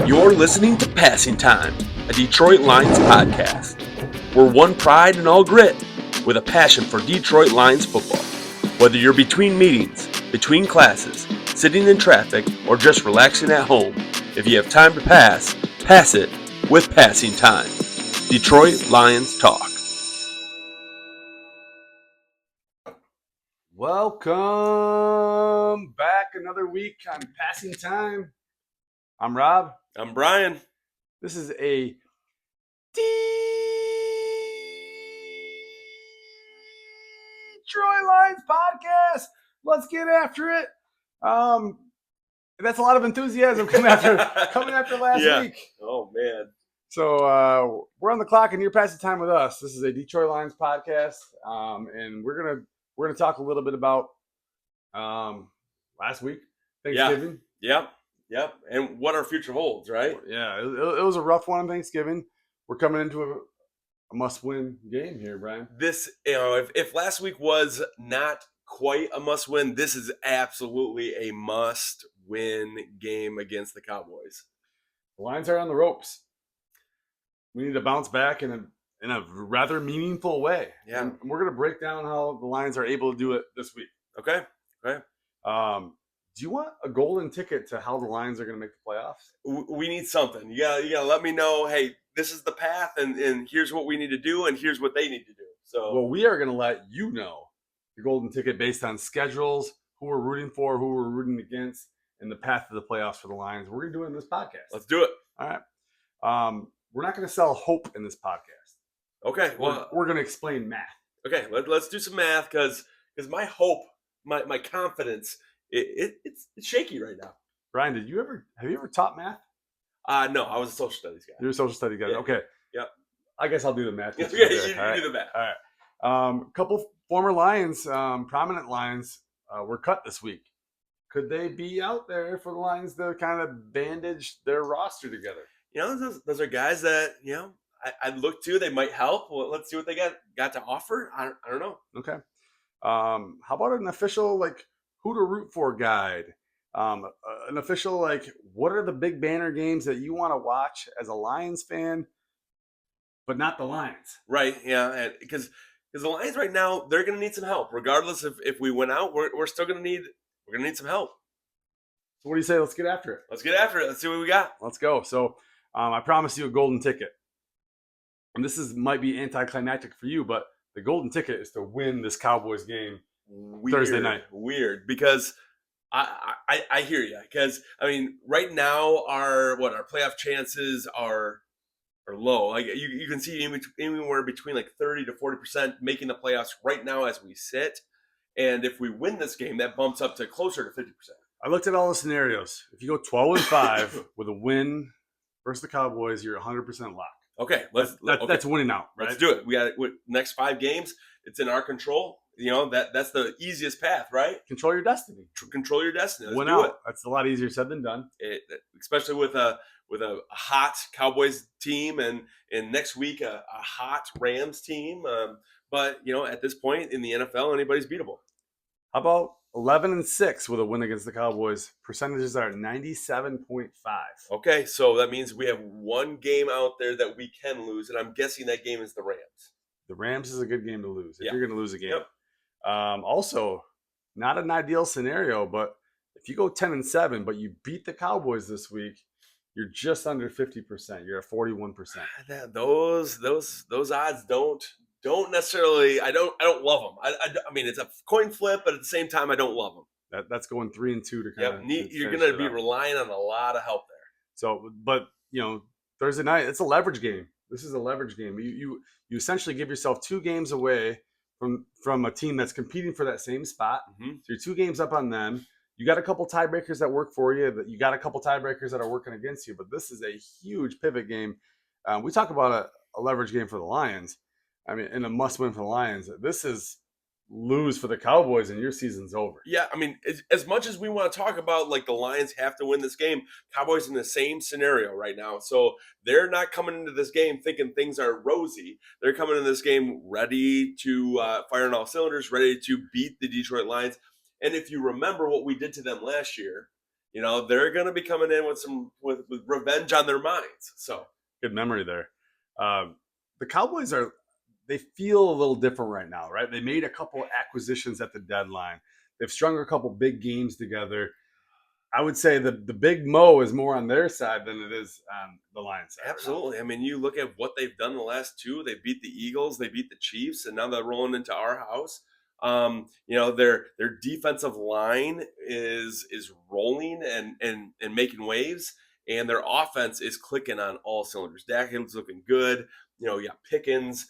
You're listening to Passing Time, a Detroit Lions podcast. We're one pride and all grit, with a passion for Detroit Lions football. Whether you're between meetings, between classes, sitting in traffic, or just relaxing at home, if you have time to pass, pass it with Passing Time. Detroit Lions Talk. Welcome back another week on Passing Time. I'm Rob. I'm Brian. This is a Detroit Lions podcast. Let's get after it. That's a lot of enthusiasm coming after last week. Oh man. So we're on the clock, and you're passing time with us. This is a Detroit Lions podcast, and we're gonna talk a little bit about last week, Thanksgiving. Yep. And what our future holds, right? Yeah, it was a rough one on Thanksgiving. We're coming into a must-win game here, Brian. This, if last week was not quite a must-win, this is absolutely a must-win game against the Cowboys. The Lions are on the ropes. We need to bounce back in a rather meaningful way. Yeah. And we're going to break down how the Lions are able to do it this week. Okay. Do you want a golden ticket to how the Lions are going to make the playoffs? We need something. You gotta let me know, hey, this is the path, and here's what we need to do, and here's what they need to do. So, well, we are going to let you know the golden ticket based on schedules, who we're rooting for, who we're rooting against, and the path to the playoffs for the Lions. We're going to do it in this podcast. Let's do it. All right. We're not going to sell hope in this podcast. Okay. Well, we're going to explain math. Okay. Let's do some math because my hope, my confidence, it's shaky right now. Brian, have you ever taught math? No, I was a social studies guy. You're a social studies guy. Yeah. Okay. Yep. I guess I'll do the math. You do the math. All right. A couple former Lions, prominent Lions, were cut this week. Could they be out there for the Lions to kind of bandage their roster together? Those are guys that I'd look to. They might help. Well, let's see what they got to offer. I don't know. Okay. How about an official who to root for guide? An official what are the big banner games that you want to watch as a Lions fan, but not the Lions? Right. Yeah. Because the Lions right now, they're going to need some help. Regardless if we win out, we're still going to need some help. So what do you say? Let's get after it. Let's get after it. Let's see what we got. Let's go. So I promised you a golden ticket. And this might be anticlimactic for you, but the golden ticket is to win this Cowboys game Thursday night. Weird, because I hear you. Because right now our playoff chances are low. Like you can see anywhere between 30 to 40% making the playoffs right now as we sit. And if we win this game, that bumps up to closer to 50%. I looked at all the scenarios. If you go 12-5 with a win versus the Cowboys, you're 100% locked. Okay, that's winning out. Right? Let's do it. We got next 5 games. It's in our control. That's the easiest path, right? Control your destiny. Control your destiny. Let's win do out. It. That's a lot easier said than done. Especially with a hot Cowboys team and next week a hot Rams team. But at this point in the NFL, anybody's beatable. How about 11-6 with a win against the Cowboys? Percentages are 97.5. Okay, so that means we have one game out there that we can lose, and I'm guessing that game is the Rams. The Rams is a good game to lose if you're going to lose a game. Yep. Also, not an ideal scenario, but if you go 10-7, but you beat the Cowboys this week, you're just under 50%. You're at 41%. Those odds don't necessarily. I don't love them. I mean, it's a coin flip, but at the same time, I don't love them. That's going 3-2 to kind of. You're going to be relying on a lot of help there. So, but Thursday night, it's a leverage game. This is a leverage game. You essentially give yourself 2 games away from a team that's competing for that same spot. Mm-hmm. So you're 2 games up on them. You got a couple tiebreakers that work for you. You got a couple tiebreakers that are working against you. But this is a huge pivot game. We talk about a leverage game for the Lions. And a must-win for the Lions. This is lose for the Cowboys and your season's over. Yeah, as much as we want to talk about the Lions have to win this game, Cowboys in the same scenario right now. So they're not coming into this game thinking things are rosy. They're coming into this game ready to fire on all cylinders, ready to beat the Detroit Lions. And if you remember what we did to them last year, they're going to be coming in with with revenge on their minds. So good memory there. The Cowboys they feel a little different right now, right? They made a couple acquisitions at the deadline. They've strung a couple big games together. I would say the big mo is more on their side than it is on the Lions side. Absolutely. Right, I mean, you look at what they've done the last two. They beat the Eagles, they beat the Chiefs, and now they're rolling into our house. Their defensive line is rolling and making waves, and their offense is clicking on all cylinders. Dak Hill's looking good. You got Pickens,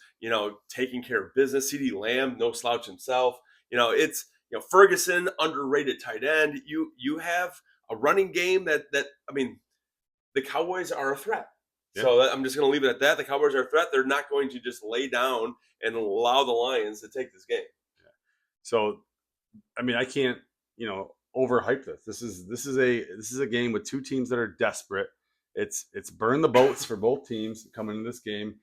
taking care of business. CeeDee Lamb, no slouch himself. It's Ferguson, underrated tight end. You have a running game that I mean, the Cowboys are a threat. Yeah. So I'm just going to leave it at that. The Cowboys are a threat. They're not going to just lay down and allow the Lions to take this game. Yeah. So, I mean, I can't, overhype this. This is a game with two teams that are desperate. It's burn the boats for both teams coming into this game.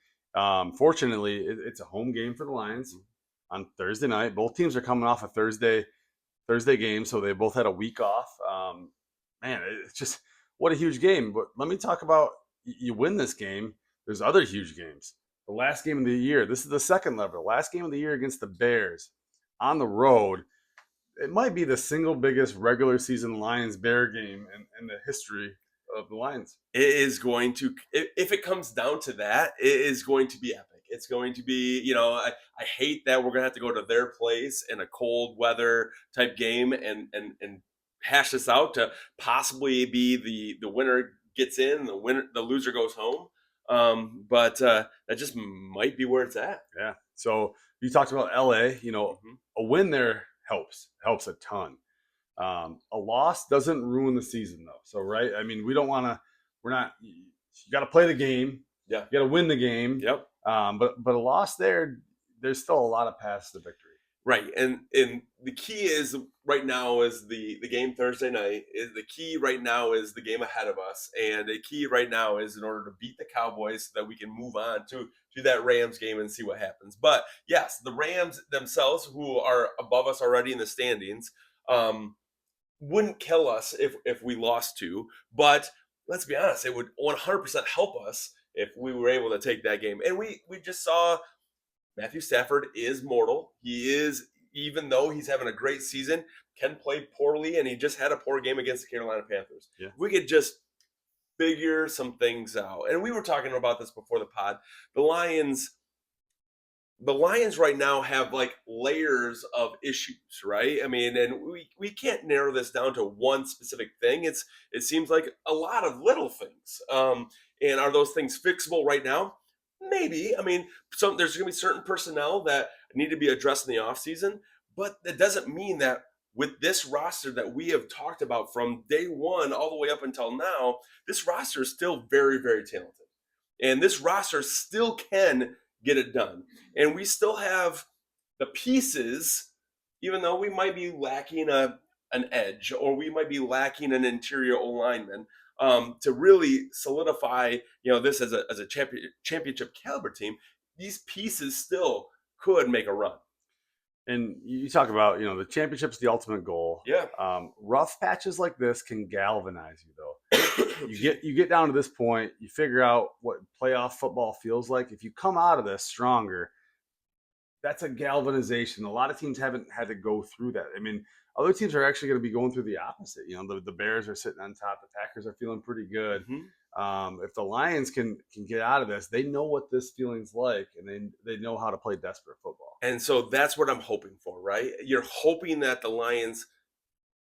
Fortunately, it's a home game for the Lions on Thursday night. Both teams are coming off a Thursday game, so they both had a week off. Man, it's just what a huge game. But let me talk about you win this game. There's other huge games. The last game of the year. This is the second level. Last game of the year against the Bears on the road. It might be the single biggest regular season Lions-Bear game in the history of the Lions. It is going to, if it comes down to that, it is going to be epic. It's going to be, I hate that we're going to have to go to their place in a cold weather type game and hash this out to possibly be the winner gets in, the loser goes home. But that just might be where it's at. Yeah. So you talked about LA, a win there helps a ton. A loss doesn't ruin the season though. So, right. I mean, you got to play the game. Yeah. You got to win the game. Yep. But a loss there's still a lot of paths to victory. Right. And the key is right now is the game Thursday night. The key right now is the game ahead of us. And the key right now is in order to beat the Cowboys so that we can move on to that Rams game and see what happens. But yes, the Rams themselves, who are above us already in the standings, wouldn't kill us if we lost to. But let's be honest, it would 100% help us if we were able to take that game. And we just saw Matthew Stafford is mortal. He is, even though he's having a great season, can play poorly, and he just had a poor game against the Carolina Panthers. Yeah. We could just figure some things out. And we were talking about this before the pod. The Lions right now have like layers of issues, right? I mean, and we can't narrow this down to one specific thing. It seems like a lot of little things. And are those things fixable right now? Maybe. I mean, there's going to be certain personnel that need to be addressed in the offseason, but that doesn't mean that with this roster that we have talked about from day one all the way up until now, this roster is still very, very talented. And this roster still can get it done. And we still have the pieces, even though we might be lacking an edge or we might be lacking an interior O-lineman, to really solidify, this as a championship caliber team. These pieces still could make a run. And you talk about, the championship's the ultimate goal. Yeah. Rough patches like this can galvanize you, though. you get down to this point, you figure out what playoff football feels like. If you come out of this stronger, that's a galvanization. A lot of teams haven't had to go through that. I mean, other teams are actually going to be going through the opposite. The Bears are sitting on top. The Packers are feeling pretty good. Mm-hmm. If the Lions can get out of this, they know what this feeling's like, and they know how to play desperate football. And so that's what I'm hoping for, right? You're hoping that the Lions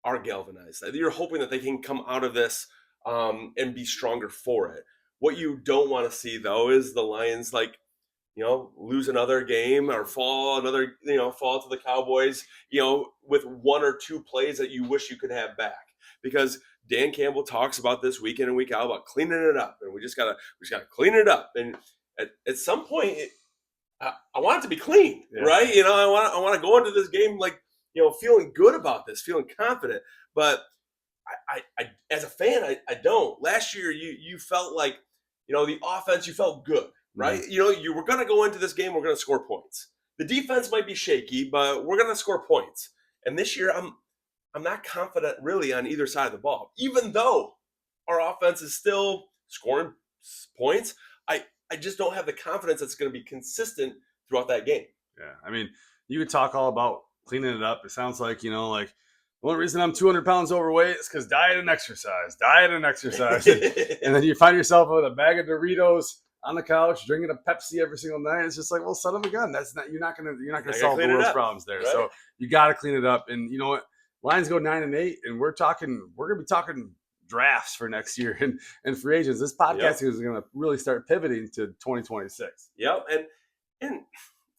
are galvanized. You're hoping that they can come out of this and be stronger for it. What you don't want to see, though, is the Lions lose another game or fall to the Cowboys, with one or two plays that you wish you could have back. Because Dan Campbell talks about this week in and week out about cleaning it up, and we just gotta clean it up. And at some point, I want it to be clean, yeah. Right? I want to go into this game feeling good about this, feeling confident. But I as a fan, I don't. Last year, you felt like the offense, you felt good. Right? Mm-hmm. You were going to go into this game, we're going to score points. The defense might be shaky, but we're going to score points. And this year, I'm not confident really on either side of the ball. Even though our offense is still scoring points, I just don't have the confidence that's going to be consistent throughout that game. Yeah, I mean, you could talk all about cleaning it up. It sounds like, like the only reason I'm 200 pounds overweight is because diet and exercise. And then you find yourself with a bag of Doritos on the couch, drinking a Pepsi every single night. It's just like, well, son of a gun. That's not, you're not gonna solve the world's problems there. Right? So you got to clean it up. And you know what? Lions go 9-8, and we're gonna be talking drafts for next year and free agents. This podcast is going to really start pivoting to 2026. Yep, and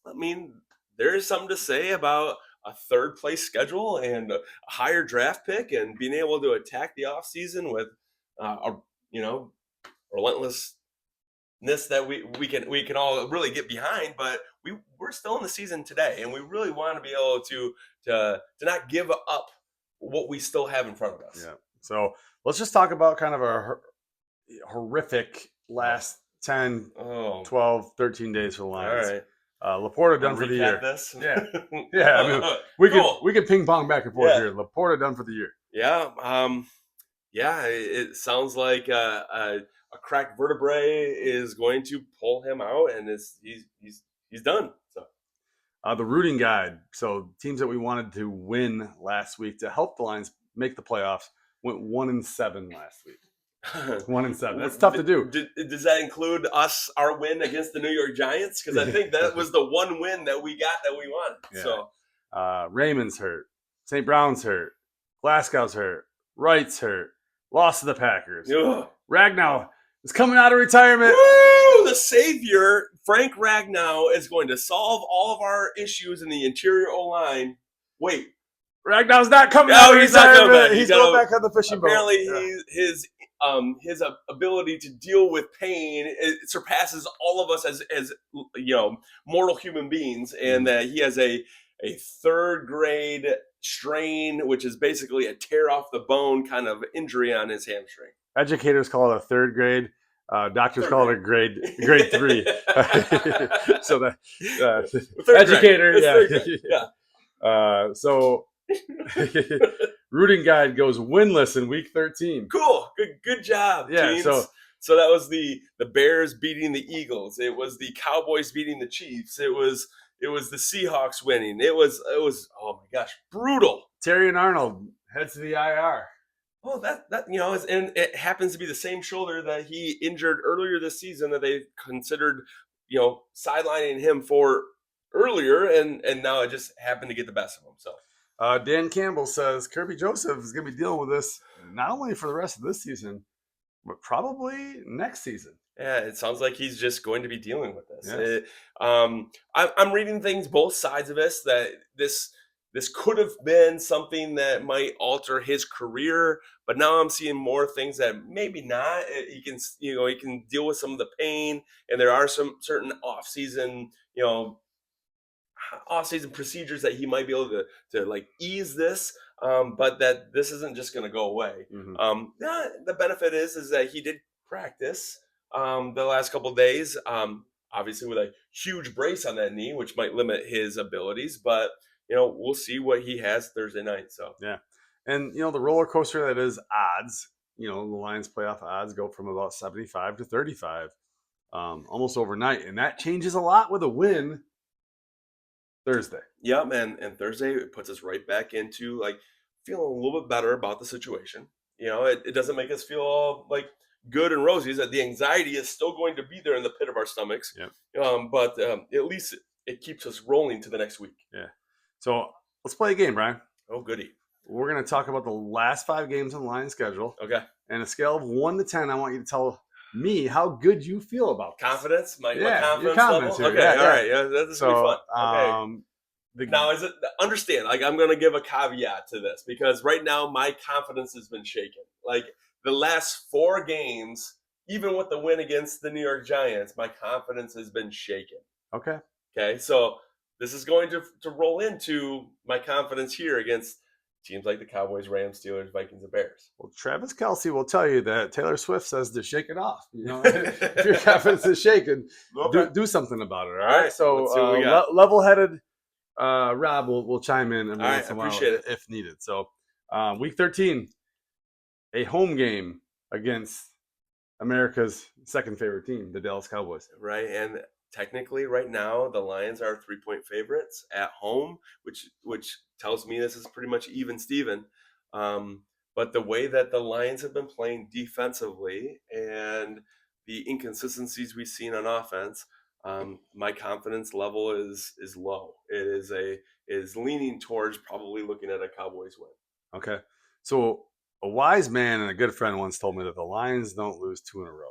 I mean, there is something to say about a third place schedule and a higher draft pick and being able to attack the offseason with relentlessness that we can all really get behind. But we're still in the season today, and we really want to be able to not give up what we still have in front of us. Yeah. So let's just talk about kind of a horrific last 10, 12, 13 days for the Lions. All right. Laporta done for the year. This? Yeah. I mean, we can ping pong back and forth here. Laporta done for the year. Yeah. It sounds like a cracked vertebrae is going to pull him out, and he's done. So. The rooting guide. So teams that we wanted to win last week to help the Lions make the playoffs went 1-7 last week. 1-7. That's tough to do. Does that include our win against the New York Giants? Because I think that was the one win that we got that we wanted. Yeah. So Raymond's hurt. St. Brown's hurt. Glasgow's hurt. Wright's hurt. Lost to the Packers. Ugh. Ragnow is coming out of retirement. Woo! The savior, Frank Ragnow, is going to solve all of our issues in the interior O-line. Wait. Ragnow's not coming out of retirement. He's going back on the fishing boat. Apparently, his ability to deal with pain surpasses all of us as mortal human beings, and that he has a third grade strain, which is basically a tear off the bone kind of injury on his hamstring. Educators call it a third grade. Doctors call it a grade 3. So the educator, so rooting guide goes winless in week 13. Cool, good job. Yeah, teams. So that was the Bears beating the Eagles. It was the Cowboys beating the Chiefs. It was the Seahawks winning. It was oh my gosh, brutal. Terry and Arnold heads to the IR. Oh, that and it happens to be the same shoulder that he injured earlier this season that they considered, sidelining him for earlier, and now it just happened to get the best of him. So Dan Campbell says Kirby Joseph is going to be dealing with this not only for the rest of this season, but probably next season. Yeah, it sounds like he's just going to be dealing with this. Yes. I'm reading things both sides of this, that this could have been something that might alter his career, but now I'm seeing more things that maybe not. He can deal with some of the pain, and there are some certain off-season procedures that he might be able to like ease this, but that this isn't just going to go away. Mm-hmm. The benefit is that he did practice the last couple of days, obviously with a huge brace on that knee, which might limit his abilities, but we'll see what he has Thursday night. So yeah, and the roller coaster that is odds. The Lions playoff odds go from about 75 to 35, almost overnight, and that changes a lot with a win Thursday. Yeah, and Thursday it puts us right back into like feeling a little bit better about the situation. It doesn't make us feel all like good and rosy. That the anxiety is still going to be there in the pit of our stomachs. Yeah. But at least it keeps us rolling to the next week. Yeah. So let's play a game, Brian. Oh, goody. We're going to talk about the last 5 games on the Lions schedule. Okay. And a scale of 1 to 10, I want you to tell me how good you feel about this. Confidence? My confidence level? here. Okay, all right. Yeah, this is going to be fun. Okay. Now, is it understand? Like, I'm going to give a caveat to this because right now my confidence has been shaken. Like the last 4 games, even with the win against the New York Giants, my confidence has been shaken. Okay. Okay. So this is going to roll into my confidence here against teams like the Cowboys, Rams, Steelers, Vikings, and Bears. Well, Travis Kelce will tell you that Taylor Swift says to shake it off. If your confidence is shaken, do something about it. All right. So level-headed Rob will chime in. All right, I appreciate it if needed. So Week 13, a home game against America's second favorite team, the Dallas Cowboys. Right, and technically right now the Lions are 3-point favorites at home, which tells me this is pretty much even Steven. But the way that the Lions have been playing defensively and the inconsistencies we've seen on offense, my confidence level is low. It is leaning towards probably looking at a Cowboys win. Okay. So a wise man and a good friend once told me that the Lions don't lose 2 in a row.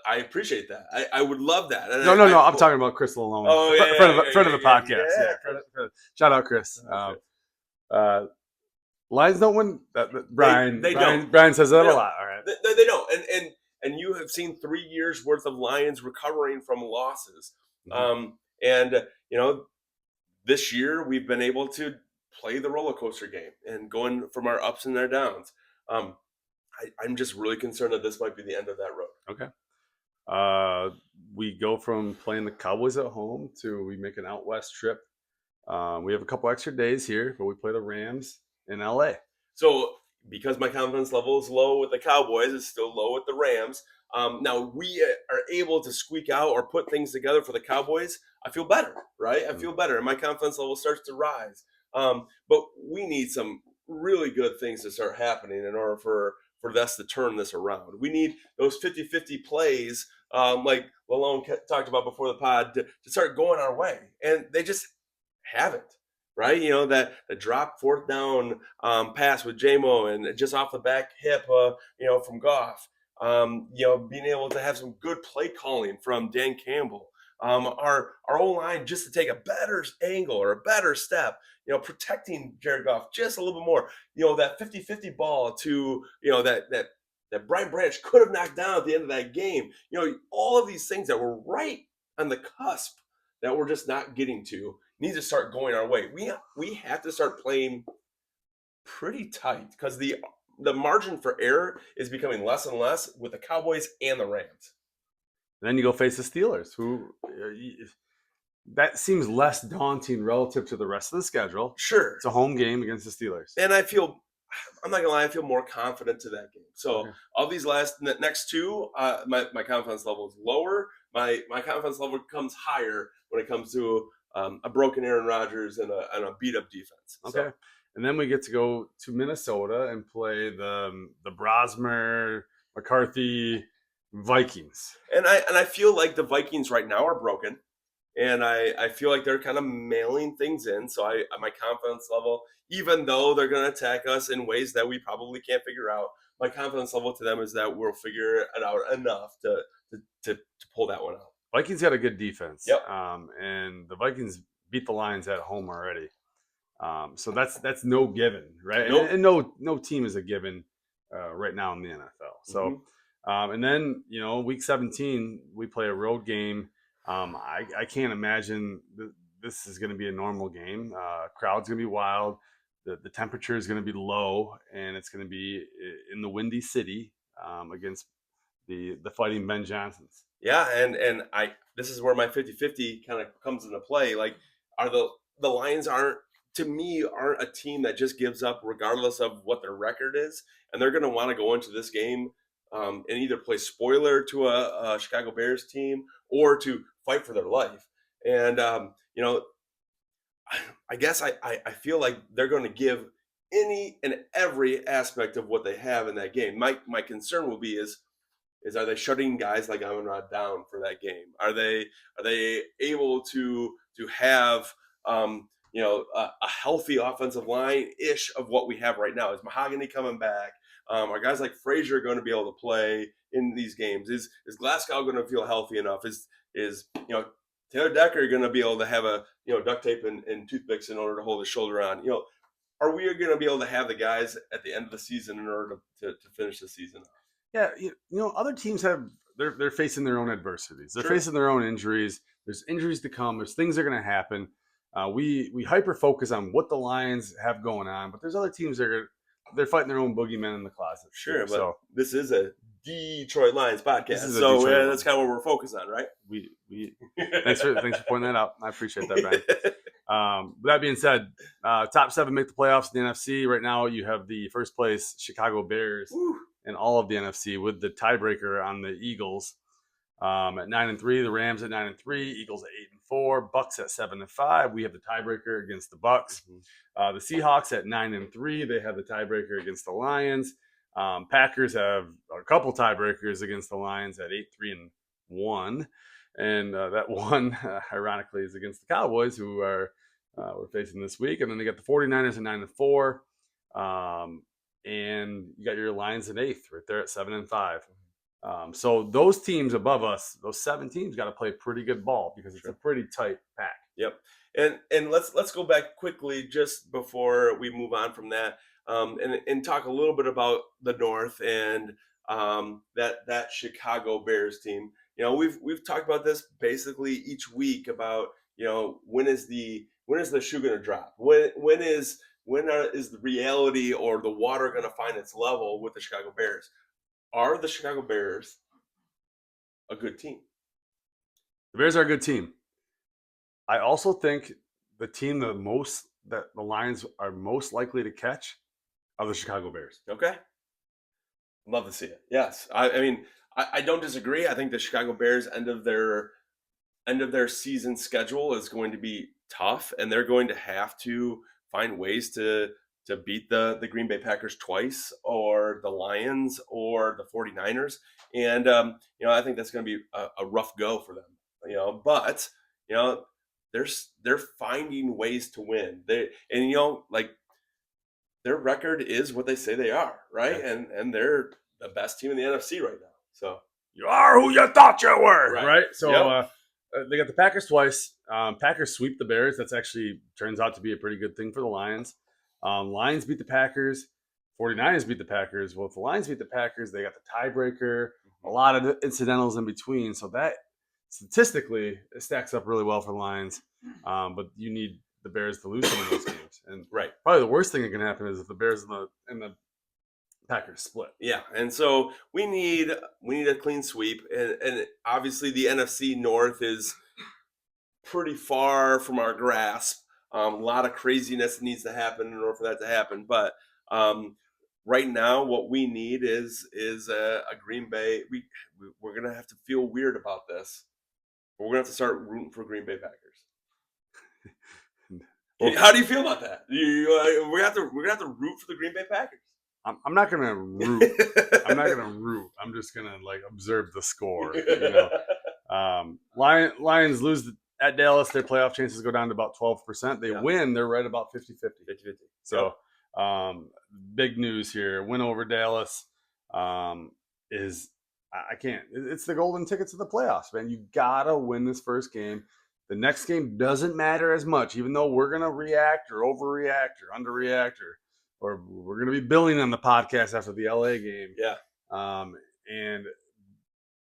I appreciate that. I would love that. And No. I'm talking about Chris Lalone. Oh, yeah, friend of the podcast. Yeah. Shout out, Chris. Lions don't win. Brian says that a lot. All right. They don't. And you have seen 3 years worth of Lions recovering from losses. Mm-hmm. And this year we've been able to play the roller coaster game and going from our ups and our downs. I'm just really concerned that this might be the end of that road. Okay. We go from playing the Cowboys at home to we make an out west trip. We have a couple extra days here, but we play the Rams in LA. So because my confidence level is low with the Cowboys, it's still low with the Rams. Now we are able to squeak out or put things together for the Cowboys. I feel better, right? I feel better. And my confidence level starts to rise. But we need some really good things to start happening in order for us to turn this around. We need those 50-50 plays, like Lalone talked about before the pod, to start going our way. And they just haven't, right? That the drop 4th down pass with Jahmyr and just off the back hip, from Goff. Being able to have some good play calling from Dan Campbell. Our O-line just to take a better angle or a better step, protecting Jared Goff just a little bit more. That 50-50 ball to, that Brian Branch could have knocked down at the end of that game. All of these things that were right on the cusp that we're just not getting to need to start going our way. We have to start playing pretty tight because the margin for error is becoming less and less with the Cowboys and the Rams. Then you go face the Steelers, who that seems less daunting relative to the rest of the schedule. Sure. It's a home game against the Steelers. And I'm not gonna lie, I feel more confident to that game. So all these next two, my confidence level is lower. My confidence level comes higher when it comes to a broken Aaron Rodgers and a beat up defense. Okay. So. And then we get to go to Minnesota and play the Brosmer, McCarthy Vikings. And I feel like the Vikings right now are broken. And I feel like they're kind of mailing things in. So my confidence level, even though they're going to attack us in ways that we probably can't figure out, my confidence level to them is that we'll figure it out enough to pull that one out. Vikings got a good defense. Yep. And the Vikings beat the Lions at home already. So that's no given, right? Nope. And no team is a given right now in the NFL. So, and then, week 17, we play a road game. I can't imagine this is going to be a normal game. Crowd's going to be wild. The temperature is going to be low, and it's going to be in the Windy City against the Fighting Ben Johnsons. Yeah, and this is where my 50-50 kind of comes into play. Like, the Lions aren't a team that just gives up regardless of what their record is, and they're going to want to go into this game and either play spoiler to a Chicago Bears team or to fight for their life. And I guess I feel like they're going to give any and every aspect of what they have in that game. My concern will be is are they shutting guys like Amon-Ra down for that game? Are they able to have a healthy offensive line-ish of what we have right now? Is Mahogany coming back? Are guys like Frazier going to be able to play in these games? Is Glasgow going to feel healthy enough? Is Taylor Decker going to be able to have a duct tape and toothpicks in order to hold his shoulder on? Are we going to be able to have the guys at the end of the season in order to finish the season off? Yeah, other teams they're facing their own adversities. They're Sure. facing their own injuries. There's injuries to come. There's things that are going to happen. We hyper focus on what the Lions have going on, but there's other teams they're fighting their own boogeymen in the closet. Sure, too, but this is a Detroit Lions podcast, so that's kind of what we're focused on, right? We thanks for pointing that out. I appreciate that, Brian. That being said, top 7 make the playoffs in the NFC. Right now, you have the first place Chicago Bears in all of the NFC with the tiebreaker on the Eagles. At 9-3, the Rams at 9-3, Eagles at 8-4, Bucks at 7-5. We have the tiebreaker against the Bucks. The Seahawks at 9-3, they have the tiebreaker against the Lions. Packers have a couple tiebreakers against the Lions at 8-3-1, and that one, ironically, is against the Cowboys, who are we're facing this week. And then they got the 49ers at 9-4, and you got your Lions at 8th, right there at 7-5. So those teams above us, those 7 teams, got to play pretty good ball because it's a pretty tight pack. Yep. And let's go back quickly just before we move on from that, and talk a little bit about the North and that Chicago Bears team. You know, we've talked about this basically each week about, you know, when is the shoe going to drop? When is the reality or the water going to find its level with the Chicago Bears? Are the Chicago Bears a good team? The Bears are a good team. I also think the team that the Lions are most likely to catch are the Chicago Bears. Okay. Love to see it. Yes. I mean, I don't disagree. I think the Chicago Bears end of their season schedule is going to be tough, and they're going to have to find ways to beat the Green Bay Packers twice, or the Lions, or the 49ers. And, you know, I think that's going to be a rough go for them, you know, but, you know, they're finding ways to win. You know, like, their record is what they say they are, right? Yeah. And they're the best team in the NFC right now. So you are who you thought you were, right? So Yep. They got the Packers twice. Packers sweep the Bears. That's actually turns out to be a pretty good thing for the Lions. Lions beat the Packers. 49ers beat the Packers. Well, if the Lions beat the Packers, they got the tiebreaker, a lot of incidentals in between. So that statistically, it stacks up really well for the Lions. But you need the Bears to lose some of those games. And probably the worst thing that can happen is if the Bears and the Packers split. Yeah, and so we need a clean sweep, and obviously the NFC North is pretty far from our grasp. A lot of craziness needs to happen in order for that to happen. But right now, what we need is a Green Bay. We're gonna have to feel weird about this. We're gonna have to start rooting for Green Bay Packers. How do you feel about that? We're gonna have to root for the Green Bay Packers. I'm not gonna root. I'm not gonna root. I'm just gonna observe the score. You know, Lions lose at Dallas. Their playoff chances go down to about 12%. They win. They're right about 50-50. So big news here. Win over Dallas is I can't. It's the golden ticket to the playoffs, man. You gotta win this first game. The next game doesn't matter as much, even though we're gonna react or overreact or underreact or we're going to be billing on the podcast after the LA game. Yeah. And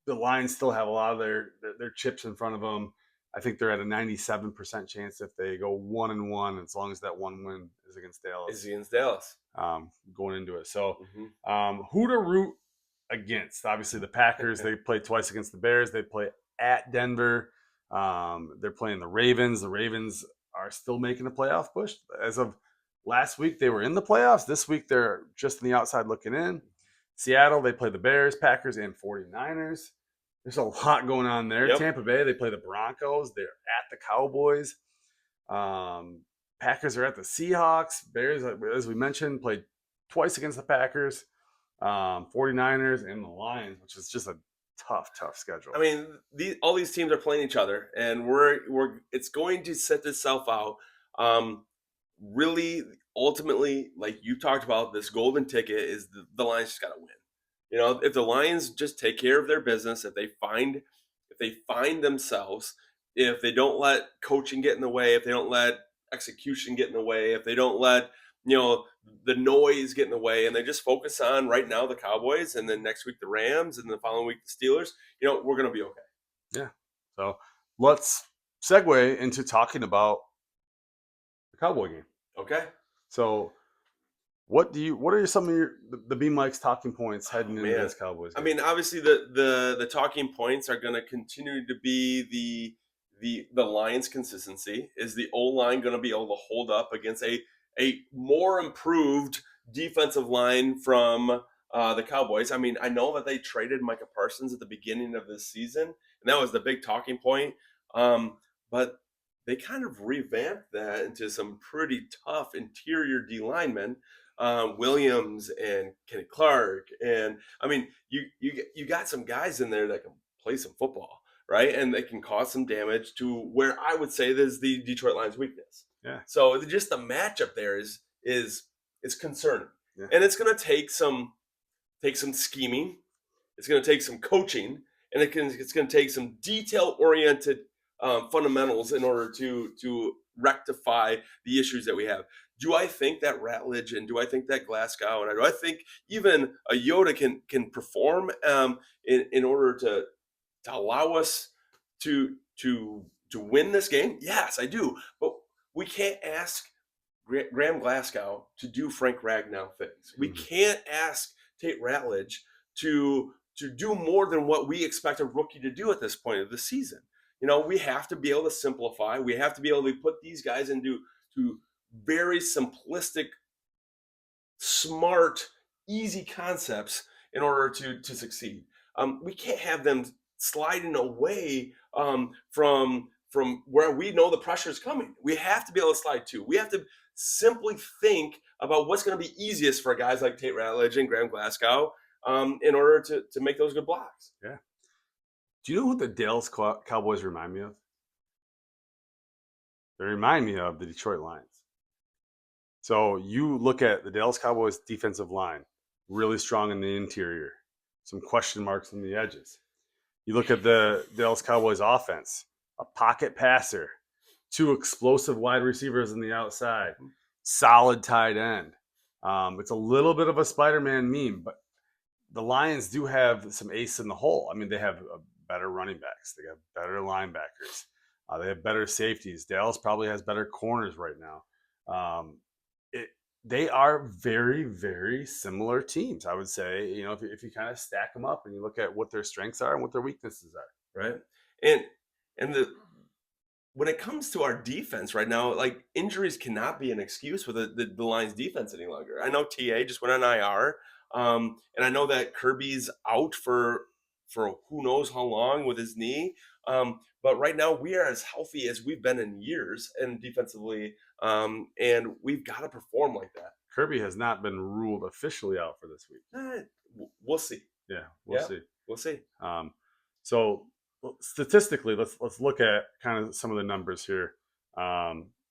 the Lions still have a lot of their chips in front of them. I think they're at a 97% chance if they go 1-1, as long as that one win is against Dallas. Going into it. So who to root against? Obviously the Packers, they play twice against the Bears. They play at Denver. They're playing the Ravens. The Ravens are still making a playoff push. As of last week, they were in the playoffs. This week, they're just on the outside looking in. Seattle, they play the Bears, Packers, and 49ers. There's a lot going on there. Yep. Tampa Bay, they play the Broncos. They're at the Cowboys. Packers are at the Seahawks. Bears, as we mentioned, played twice against the Packers. 49ers and the Lions, which is just a tough schedule. I mean, all these teams are playing each other, and it's going to set itself out. Really, ultimately, like you talked about, this golden ticket is the Lions just got to win. You know, if the Lions just take care of their business, if they find themselves, if they don't let coaching get in the way, if they don't let execution get in the way, if they don't let, you know, the noise get in the way, and they just focus on right now the Cowboys, and then next week the Rams, and the following week the Steelers, you know, we're going to be okay. Yeah. So let's segue into talking about the Cowboy game. Okay. So what are some of the B Mike's talking points heading into this Cowboys game? I mean, obviously the talking points are going to continue to be the Lions' consistency? Is the O-line going to be able to hold up against a more improved defensive line from the Cowboys? I mean, I know that they traded Micah Parsons at the beginning of this season, and that was the big talking point. But they kind of revamped that into some pretty tough interior D linemen, Williams and Kenny Clark, and I mean, you got some guys in there that can play some football, right? And they can cause some damage to where I would say this is the Detroit Lions' weakness. Yeah. So just the matchup there is concerning, and it's going to take some scheming, it's going to take some coaching, and it's going to take some detail-oriented fundamentals in order to rectify the issues that we have. Do I think that Ratledge and do I think that Glasgow and do I think even a Yoda can perform in order to allow us to win this game? Yes, I do. But we can't ask Graham Glasgow to do Frank Ragnow things. We can't ask Tate Ratledge to do more than what we expect a rookie to do at this point of the season. You know, we have to be able to simplify. We have to be able to put these guys into very simplistic, smart, easy concepts in order to succeed. We can't have them sliding away from where we know the pressure is coming. We have to be able to slide too. We have to simply think about what's going to be easiest for guys like Tate Ratledge and Graham Glasgow in order to make those good blocks. Yeah. Do you know what the Dallas Cowboys remind me of? They remind me of the Detroit Lions. So you look at the Dallas Cowboys defensive line, really strong in the interior, some question marks on the edges. You look at the Dallas Cowboys offense, a pocket passer, 2 explosive wide receivers on the outside, solid tight end. It's a little bit of a Spider-Man meme, but the Lions do have some ace in the hole. I mean, they have better running backs. They have better linebackers. They have better safeties. Dallas probably has better corners right now. They are very, very similar teams, I would say. You know, if you kind of stack them up and you look at what their strengths are and what their weaknesses are. Right. And when it comes to our defense right now, like injuries cannot be an excuse for the Lions defense any longer. I know TA just went on IR. And I know that Kirby's out for who knows how long with his knee. But right now we are as healthy as we've been in years and defensively. And we've got to perform like that. Kirby has not been ruled officially out for this week. We'll see. Yeah, we'll see. We'll see. So statistically, let's look at kind of some of the numbers here.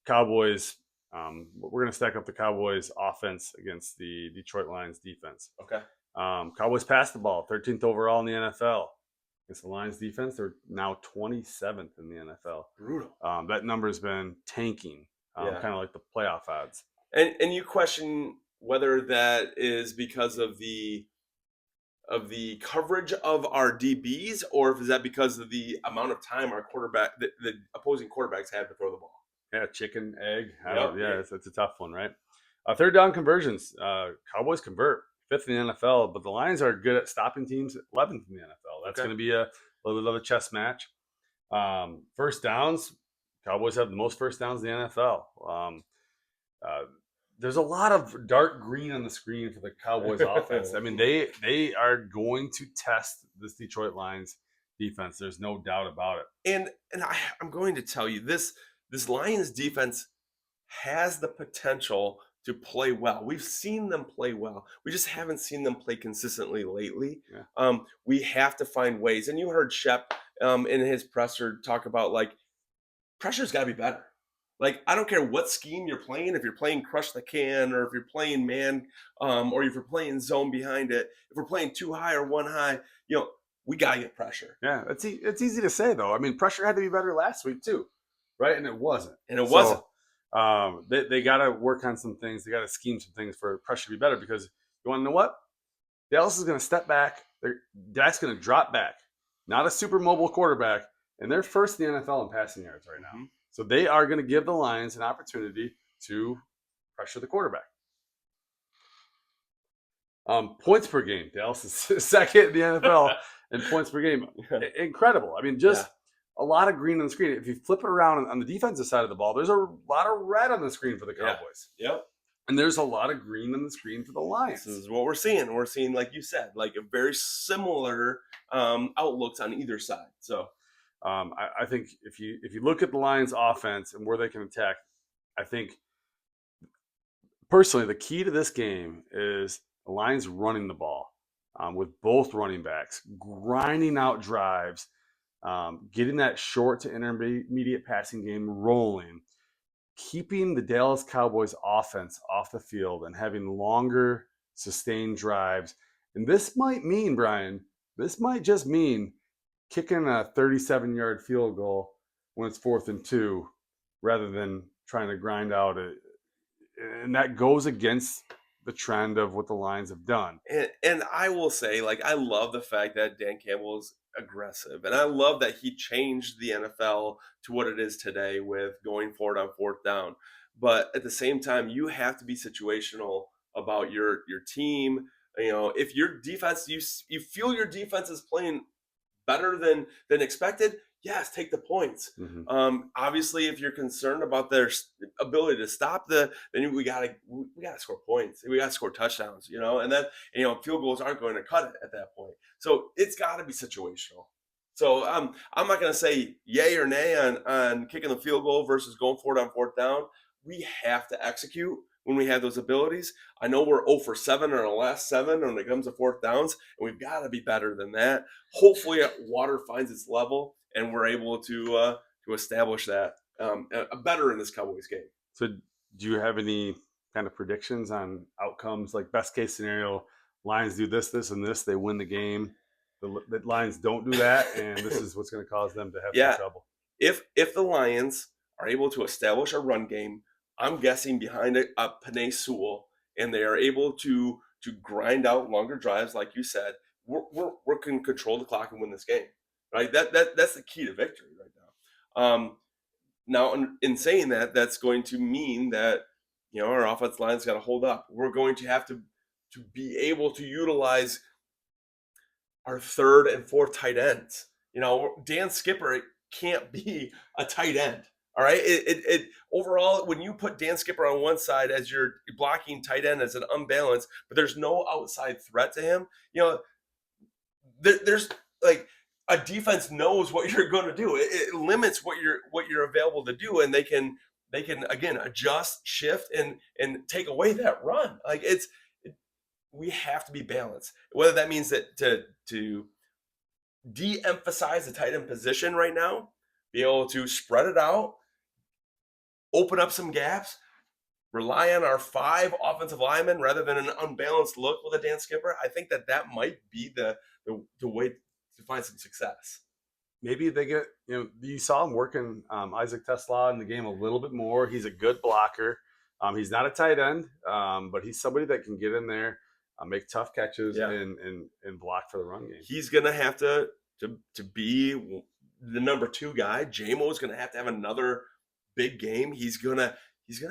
Cowboys. We're going to stack up the Cowboys offense against the Detroit Lions defense. Okay. Cowboys passed the ball, 13th overall in the NFL. Against the Lions defense, they're now 27th in the NFL. Brutal. That number's been tanking, kind of like the playoff odds. And you question whether that is because of the coverage of our DBs, or if is that because of the amount of time our the opposing quarterbacks had to throw the ball. Yeah, chicken, egg. Yeah. It's a tough one, right? Third down conversions. Cowboys convert 5th in the NFL, but the Lions are good at stopping teams 11th in the NFL. That's going to be a little bit of a chess match. First downs. Cowboys have the most first downs in the NFL. There's a lot of dark green on the screen for the Cowboys offense. I mean, they are going to test this Detroit Lions defense. There's no doubt about it. And I'm going to tell you this Lions defense has the potential to play well. We've seen them play well. We just haven't seen them play consistently lately. Yeah. We have to find ways. And you heard Shep in his presser talk about, like, pressure's got to be better. Like, I don't care what scheme you're playing, if you're playing crush the can or if you're playing man or if you're playing zone behind it, if we're playing 2 high or 1 high, you know, we got to get pressure. Yeah, it's easy to say, though. I mean, pressure had to be better last week, too. Right? And it wasn't. They got to work on some things. They got to scheme some things for pressure to be better, because you want to know what? Dallas is going to step back. Dak's going to drop back. Not a super mobile quarterback. And they're first in the NFL in passing yards right now. Mm-hmm. So they are going to give the Lions an opportunity to pressure the quarterback. Points per game. Dallas is second in the NFL in points per game. Incredible. I mean, a lot of green on the screen. If you flip it around on the defensive side of the ball, there's a lot of red on the screen for the Cowboys. Yep. And there's a lot of green on the screen for the Lions. This is what we're seeing. We're seeing, like you said, like a very similar outlooks on either side. So I think if you look at the Lions offense and where they can attack, I think personally the key to this game is the Lions running the ball with both running backs, grinding out drives, getting that short to intermediate passing game rolling, keeping the Dallas Cowboys offense off the field and having longer sustained drives. And this might mean, Brian, this might just mean kicking a 37-yard field goal when it's 4th and 2 rather than trying to grind out it. And that goes against the trend of what the Lions have done. And I will say, like, I love the fact that Dan Campbell is aggressive. And I love that he changed the NFL to what it is today with going forward on 4th down. But at the same time, you have to be situational about your team. You know, if your defense, you feel your defense is playing better than expected, yes, take the points. Mm-hmm. Obviously, if you're concerned about their ability to stop then we gotta score points. We gotta score touchdowns, you know, and then field goals aren't going to cut it at that point. So it's got to be situational. So I'm not going to say yay or nay on kicking the field goal versus going forward on 4th down. We have to execute when we have those abilities. I know we're 0 for 7 in our last 7 when it comes to 4th downs, and we've got to be better than that. Hopefully, water finds its level, and we're able to establish that better in this Cowboys game. So do you have any kind of predictions on outcomes? Like best case scenario, Lions do this, and this, they win the game. The Lions don't do that, and this is what's going to cause them to have some trouble. If the Lions are able to establish a run game, I'm guessing behind a Penei Sewell, and they are able to grind out longer drives, like you said, we can control the clock and win this game. Right? That's the key to victory right now. Now, in saying that, that's going to mean that our offensive line's got to hold up. We're going to have to be able to utilize our 3rd and 4th tight ends. Dan Skipper can't be a tight end. All right. It overall, when you put Dan Skipper on one side as your blocking tight end as an unbalanced, but there's no outside threat to him, there's like a defense knows what you're going to do. It limits what you're available to do, and they can again adjust, shift, and take away that run. Like we have to be balanced. Whether that means that to de-emphasize the tight end position right now, be able to spread it out, open up some gaps, rely on our 5 offensive linemen rather than an unbalanced look with a Dan Skipper. I think that might be the way to find some success. Maybe they get, you saw him working Isaac Tesla in the game a little bit more. He's a good blocker. He's not a tight end, but he's somebody that can get in there, make tough catches, and block for the run game. He's going to have to be the number 2 guy. Jahmyr is going to have another big game. He's going to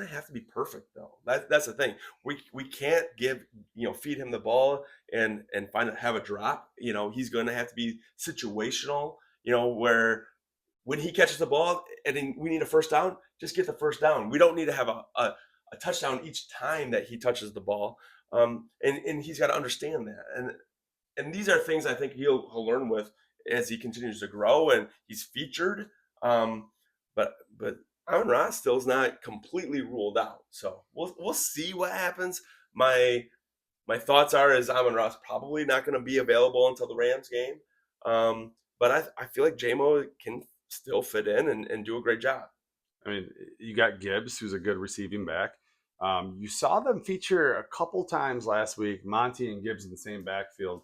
have to be perfect, though. That's the thing. We can't feed him the ball and have a drop. He's going to have to be situational. Where when he catches the ball and we need a 1st down, just get the 1st down. We don't need to have a touchdown each time that he touches the ball. And he's got to understand that. And these are things I think he'll learn with as he continues to grow and he's featured. But Amon-Ra still is not completely ruled out. So we'll see what happens. My thoughts are Amon-Ra is probably not going to be available until the Rams game. But I feel like Jahmyr can still fit in and do a great job. I mean, you got Gibbs, who's a good receiving back. You saw them feature a couple times last week, Monty and Gibbs in the same backfield.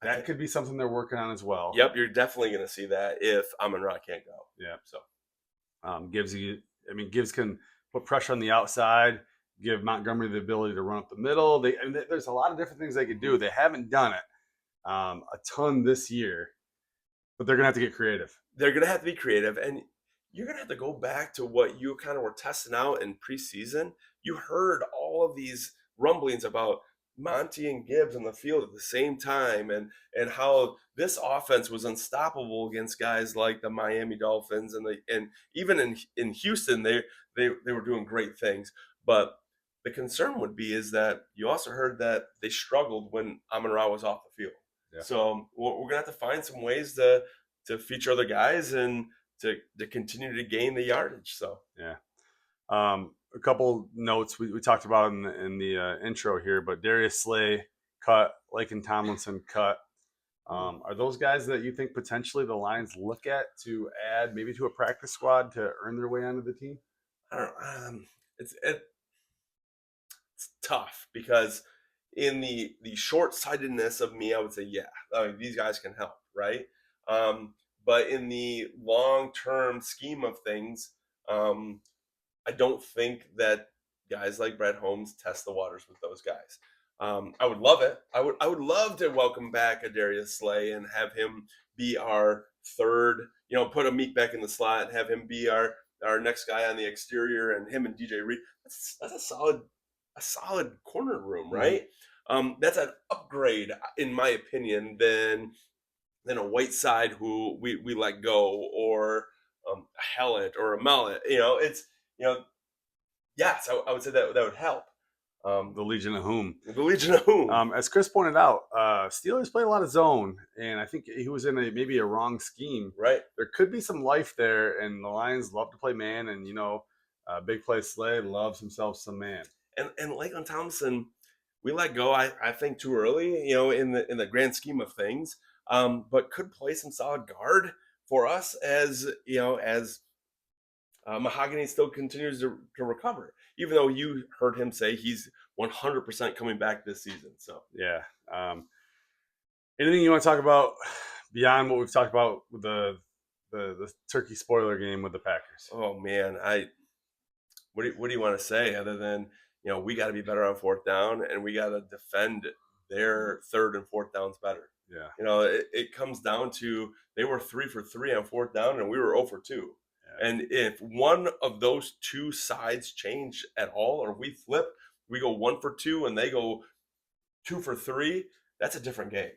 That could be something they're working on as well. Yep, you're definitely going to see that if Amon-Ra can't go. Yeah. So Gibbs can put pressure on the outside, give Montgomery the ability to run up the middle. There's a lot of different things they could do. They haven't done it a ton this year, but they're going to have to get creative. They're going to have to be creative, and you're going to have to go back to what you kind of were testing out in preseason. You heard all of these rumblings about Monty and Gibbs on the field at the same time, and how this offense was unstoppable against guys like the Miami Dolphins and even in Houston they were doing great things. But the concern would be is that you also heard that they struggled when Amon-Ra was off the field. Yeah. So we're gonna have to find some ways to feature other guys and to continue to gain the yardage. So yeah. A couple notes we talked about in the intro here, but Darius Slay cut, Laken Tomlinson cut. Are those guys that you think potentially the Lions look at to add maybe to a practice squad to earn their way onto the team? I don't know. It's tough because in the short-sightedness of me, I would say, yeah, I mean, these guys can help, right? But in the long-term scheme of things, I don't think that guys like Brett Holmes test the waters with those guys. I would love it. I would love to welcome back a Darius Slay and have him be our third, put a Meek back in the slot and have him be our next guy on the exterior, and him and DJ Reed. That's a solid corner room, right? That's an upgrade, in my opinion, than a Whiteside who we let go, or a Hallett or a Mallet. Yes, I would say that would help. The Legion of Whom. The Legion of Whom. As Chris pointed out, Steelers play a lot of zone, and I think he was in maybe a wrong scheme. Right. There could be some life there, and the Lions love to play man, and big play Slay loves himself some man. And Laken Tomlinson, we let go, I think, too early, in the grand scheme of things. But could play some solid guard for us as Mahogany still continues to recover, even though you heard him say he's 100% coming back this season. So yeah. Anything you want to talk about beyond what we've talked about with the turkey spoiler game with the Packers? Oh man, what do you want to say other than we got to be better on fourth down, and we got to defend their third and fourth downs better. Yeah. It comes down to they were 3 for 3 on fourth down, and we were 0 for 2. Yeah. And if one of those two sides change at all, or we flip, we go 1 for 2 and they go 2 for 3, that's a different game,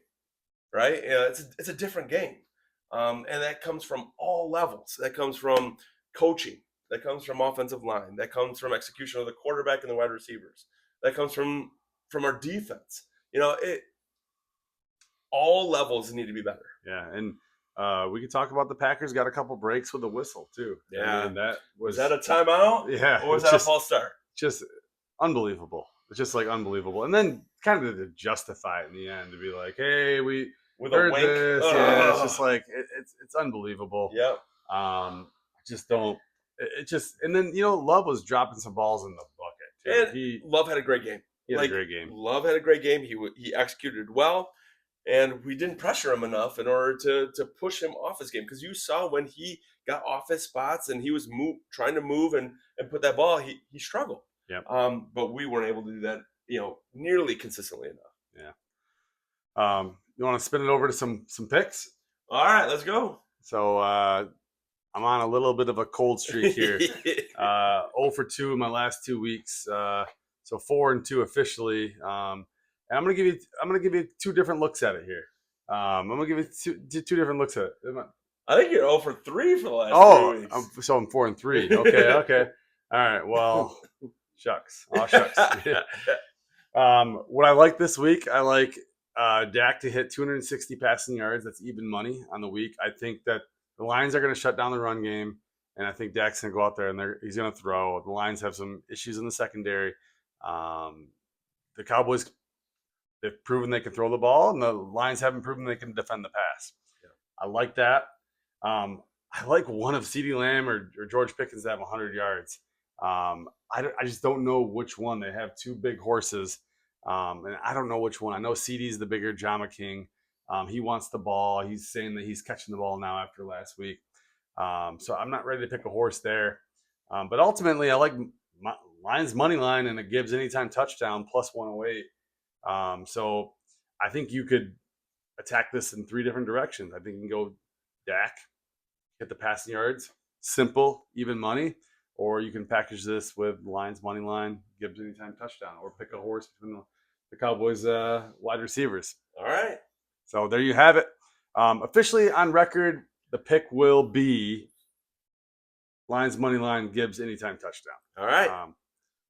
right? It's a different game. And that comes from all levels. That comes from coaching. That comes from offensive line. That comes from execution of the quarterback and the wide receivers. That comes from our defense. All levels need to be better. Yeah, and we could talk about the Packers got a couple breaks with the whistle too. Yeah, I mean, was that a timeout? Yeah, or was that a false start? Just unbelievable. It's just like unbelievable, and then kind of to justify it in the end to be like, "Hey, we with heard a wink." This. Yeah, it's just like it's unbelievable. Yep. I just don't. It just, and then Love was dropping some balls in the bucket too. And Love had a great game. He had a great game. Love had a great game. He executed well. And we didn't pressure him enough in order to push him off his game. Because you saw when he got off his spots and he was trying to move and put that ball, he struggled. Yeah. But we weren't able to do that, nearly consistently enough. Yeah. You want to spin it over to some picks? All right, let's go. So I'm on a little bit of a cold streak here. 0 for 2 in my last 2 weeks. So 4 and 2 officially. And I'm gonna give you 2 different looks at it here. I'm gonna give you two different looks at it. I think you're 0 for 3 for the last 3 weeks. So I'm 4 and 3. Okay. All right. Well, shucks. Oh, shucks. What I like this week, I like Dak to hit 260 passing yards. That's even money on the week. I think that the Lions are going to shut down the run game, and I think Dak's going to go out there and he's going to throw. The Lions have some issues in the secondary. The Cowboys, they've proven they can throw the ball, and the Lions haven't proven they can defend the pass. Yeah. I like that. I like one of CeeDee Lamb or George Pickens to have 100 yards. I just don't know which one. They have 2 big horses, and I don't know which one. I know CeeDee's the bigger Jahmyr King. He wants the ball. He's saying that he's catching the ball now after last week. So I'm not ready to pick a horse there. But ultimately, I like Lions money line and a Gibbs anytime touchdown plus 108. So I think you could attack this in 3 different directions. I think you can go Dak, get the passing yards, simple, even money, or you can package this with Lions money line, Gibbs anytime touchdown, or pick a horse between the Cowboys wide receivers. All right. So there you have it. Officially on record, the pick will be Lions money line, Gibbs anytime touchdown. All right.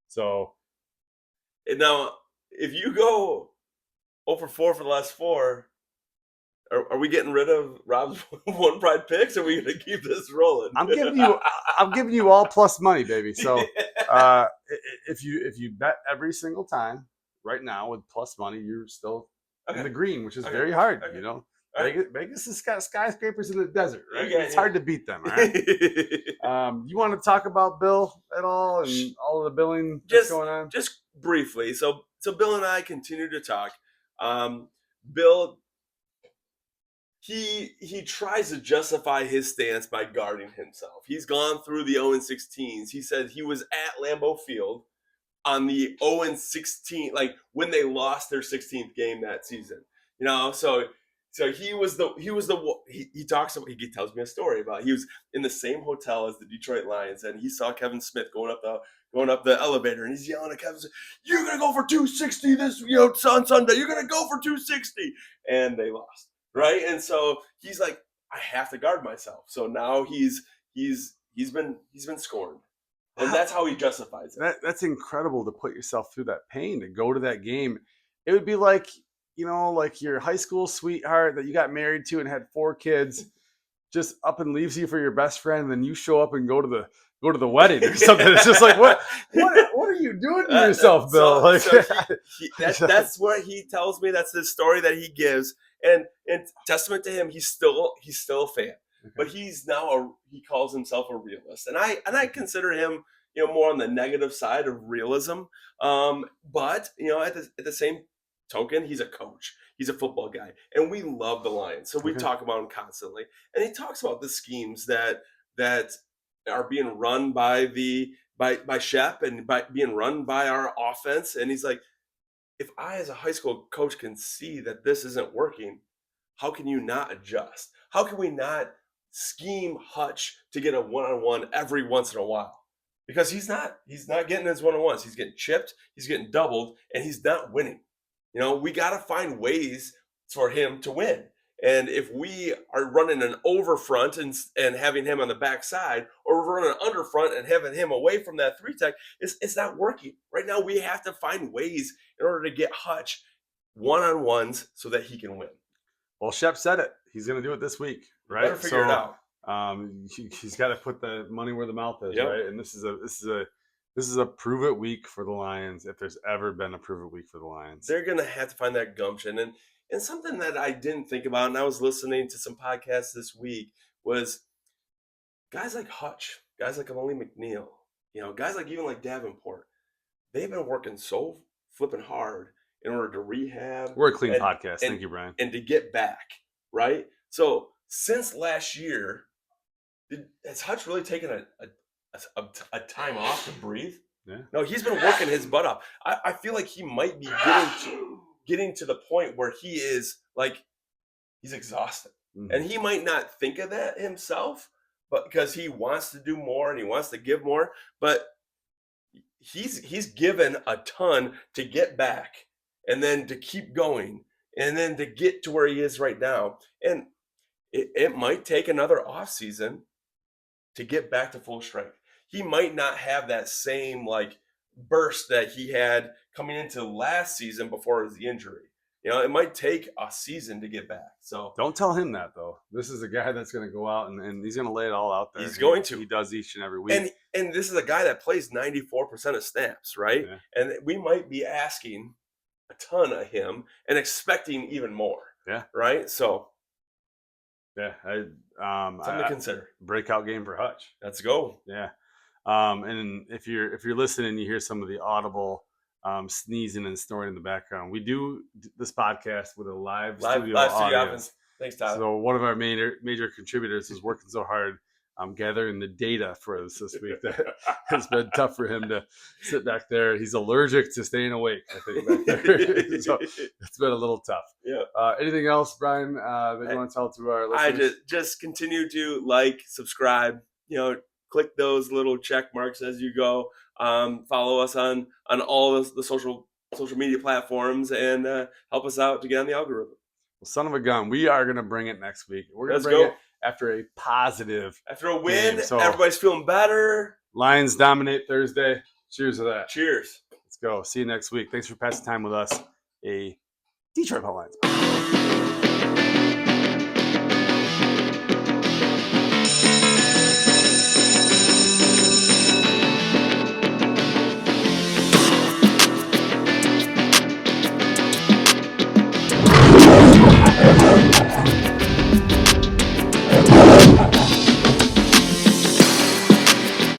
So And now, if you go 0 for 4 for the last 4, are we getting rid of Rob's OnePride picks? Or are we going to keep this rolling? I'm giving you all plus money, baby. So if you bet every single time right now with plus money, you're still in the green, which is very hard. Okay. You know, Right. Vegas has got skyscrapers in the desert, right? Okay, It's hard to beat them. All right. You want to talk about Bill at all and all of the billing that's going on? Just briefly. So Bill and I continue to talk. Bill, he tries to justify his stance by guarding himself. He's gone through the 0-16s. He said he was at Lambeau Field on the 0-16, like when they lost their 16th game that season. You know, so he tells me a story about he was in the same hotel as the Detroit Lions, and he saw Kevin Smith going up the elevator, and he's yelling at Kevin Smith, "You're gonna go for 260 this on Sunday. You're gonna go for 260," and they lost, right? And so he's like, I have to guard myself. So now he's been scorned, and that's how he justifies it. That's incredible to put yourself through that pain to go to that game. It would be like, you know, like your high school sweetheart that you got married to and had 4 kids just up and leaves you for your best friend, and then you show up and go to the wedding or something. It's just like, what are you doing to yourself, Bill? That's what he tells me. That's the story that he gives, and testament to him, he's still a fan, but he's now he calls himself a realist, and I consider him, you know, more on the negative side of realism. But you know, at the same token, he's a coach. He's a football guy, and we love the Lions, so we talk about him constantly. And he talks about the schemes that are being run by Shep and being run by our offense. And he's like, if I, as a high school coach, can see that this isn't working, how can you not adjust? How can we not scheme Hutch to get a one-on-one every once in a while? Because he's not getting his one-on-ones. He's getting chipped, he's getting doubled, and he's not winning. You know, we got to find ways for him to win. And if we are running an over front and having him on the backside, or we're running an under front and having him away from that 3-tech, it's not working. Right now, we have to find ways in order to get Hutch one-on-ones so that he can win. Well, Shep said it. He's going to do it this week, right? Better figure it out. He's got to put the money where the mouth is, Yep. right? And this is a prove it week for the Lions. If there's ever been a prove it week for the Lions, they're going to have to find that gumption. And something that I didn't think about, and I was listening to some podcasts this week, was guys like Hutch, guys like Emily McNeil, you know, guys like even like Davenport. They've been working so flipping hard in order to rehab. We're a clean podcast. Thank you, Brian. And to get back, right? So since last year, has Hutch really taken a time off to breathe? Yeah. No, he's been working his butt off. I feel like he might be getting to the point where he is like, he's exhausted. Mm-hmm. And he might not think of that himself, but because he wants to do more and he wants to give more, but he's given a ton to get back and then to keep going and then to get to where he is right now. And it might take another offseason to get back to full strength. He might not have that same like burst that he had coming into last season before his injury. You know, it might take a season to get back. So don't tell him that, though. This is a guy that's going to go out and he's going to lay it all out there. He's going to. He does each and every week. And this is a guy that plays 94% of snaps, right? Yeah. And we might be asking a ton of him and expecting even more. Yeah. Right? So yeah, something to consider. Breakout game for Hutch. Let's go. Yeah. And if you're listening, you hear some of the audible sneezing and snoring in the background. We do this podcast with a live studio audience. Thanks, Tyler. So one of our major contributors is working so hard gathering the data for us this week that it's been tough for him to sit back there. He's allergic to staying awake, I think, back there. So it's been a little tough. Yeah. Anything else, Brian, that you want to tell to our listeners? I just continue to like, subscribe, you know, click those little check marks as you go. Follow us on all the social social media platforms and help us out to get on the algorithm. Well, son of a gun, we are going to bring it next week. We're going to Let's bring go. it after a positive. After a win, game. So, everybody's feeling better. Lions dominate Thursday. Cheers to that. Cheers. Let's go. See you next week. Thanks for passing time with us. A Detroit Lions.